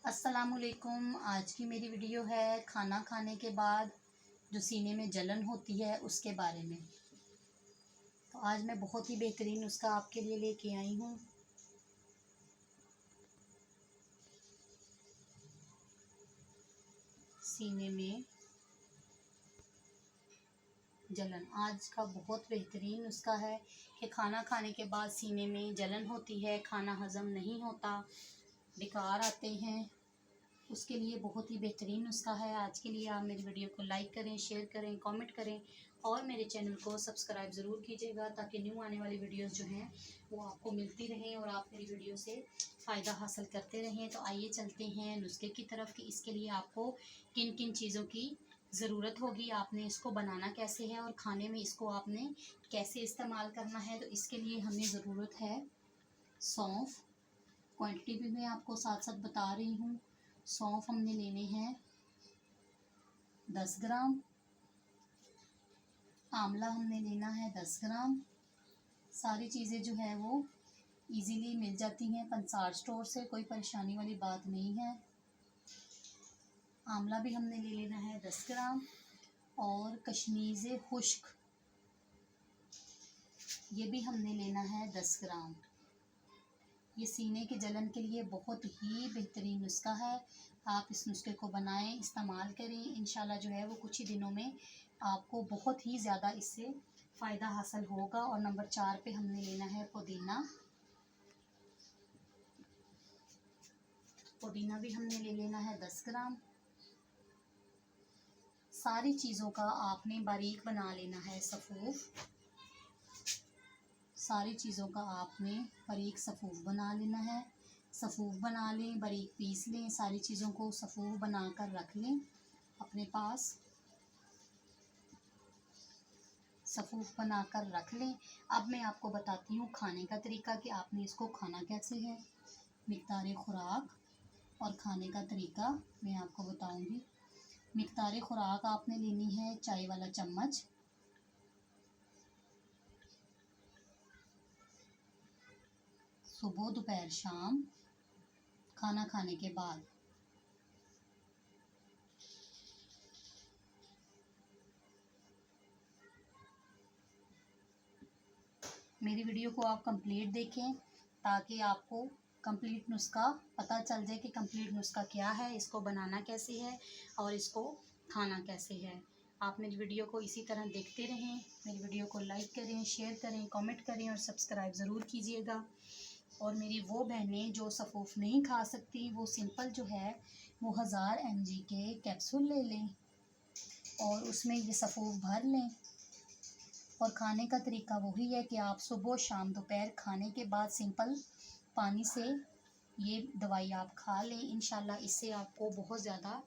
अस्सलामुअलैकुम। आज की मेरी वीडियो है खाना खाने के बाद जो सीने में जलन होती है उसके बारे में। तो आज मैं बहुत ही बेहतरीन नुस्खा आपके लिए लेके आई हूँ। सीने में जलन आज का बहुत बेहतरीन नुस्खा है कि खाना खाने के बाद सीने में जलन होती है, खाना हज़म नहीं होता, विकार आते हैं, उसके लिए बहुत ही बेहतरीन नुस्खा है। आज के लिए आप मेरी वीडियो को लाइक करें, शेयर करें, कमेंट करें और मेरे चैनल को सब्सक्राइब ज़रूर कीजिएगा ताकि न्यू आने वाली वीडियोस जो हैं वो आपको मिलती रहें और आप मेरी वीडियो से फ़ायदा हासिल करते रहें। तो आइए चलते हैं नुस्खे की तरफ कि इसके लिए आपको किन किन चीज़ों की ज़रूरत होगी, आपने इसको बनाना कैसे है और खाने में इसको आपने कैसे इस्तेमाल करना है। तो इसके लिए हमें ज़रूरत है सौंफ। क्वांटिटी भी मैं आपको साथ साथ बता रही हूँ। सौंफ हमने लेने हैं 10 ग्राम। आंवला हमने लेना है 10 ग्राम। सारी चीज़ें जो है वो इजीली मिल जाती हैं पंसार स्टोर से, कोई परेशानी वाली बात नहीं है। आंवला भी हमने ले लेना है 10 ग्राम और कशमीज़े खुश्क ये भी हमने लेना है 10 ग्राम। ये सीने के जलन के लिए बहुत ही बेहतरीन नुस्खा है। आप इस नुस्खे को बनाएं, इस्तेमाल करें, इंशाल्लाह जो है वो कुछ ही दिनों में आपको बहुत ही ज़्यादा इससे फ़ायदा हासिल होगा। और नंबर 4 पे हमने लेना है पुदीना। पुदीना भी हमने ले लेना है 10 ग्राम। सारी चीज़ों का आपने बारीक बना लेना है सफ़ूफ। सारी चीज़ों का आपने बारीक सफ़ूफ बना लेना है। सफ़ूफ बना लें, बारीक पीस लें, सारी चीज़ों को सफ़ूफ बना कर रख लें अपने पास। सफ़ूफ बना कर रख लें। अब मैं आपको बताती हूँ खाने का तरीका कि आपने इसको खाना कैसे है। मिक़दार खुराक और खाने का तरीका मैं आपको बताऊँगी। मिक़दार खुराक आपने लेनी है चाय वाला चम्मच। सुबह दोपहर शाम खाना खाने के बाद। मेरी वीडियो को आप कंप्लीट देखें ताकि आपको कंप्लीट नुस्खा पता चल जाए कि कंप्लीट नुस्खा क्या है, इसको बनाना कैसे है और इसको खाना कैसे है। आप मेरी वीडियो को इसी तरह देखते रहें। मेरी वीडियो को लाइक करें, शेयर करें, कमेंट करें और सब्सक्राइब ज़रूर कीजिएगा। और मेरी वो बहनें जो सफ़ूफ नहीं खा सकती वो सिंपल जो है वो 1000 mg के कैप्सूल ले लें और उसमें ये सफ़ूफ भर लें। और खाने का तरीका वही है कि आप सुबह शाम दोपहर खाने के बाद सिंपल पानी से ये दवाई आप खा लें। इंशाल्लाह इससे आपको बहुत ज़्यादा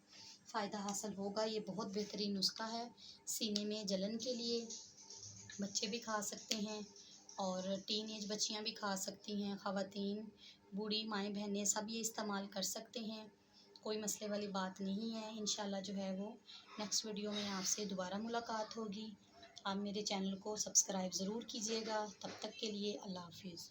फ़ायदा हासिल होगा। ये बहुत बेहतरीन नुस्खा है सीने में जलन के लिए। बच्चे भी खा सकते हैं और टीन एज बच्चियाँ भी खा सकती हैं, ख़वातीन, बूढ़ी माएँ बहनें सब ये इस्तेमाल कर सकते हैं। कोई मसले वाली बात नहीं है। इंशाल्लाह जो है वो नेक्स्ट वीडियो में आपसे दोबारा मुलाकात होगी। आप मेरे चैनल को सब्सक्राइब ज़रूर कीजिएगा। तब तक के लिए अल्लाह हाफ़िज़।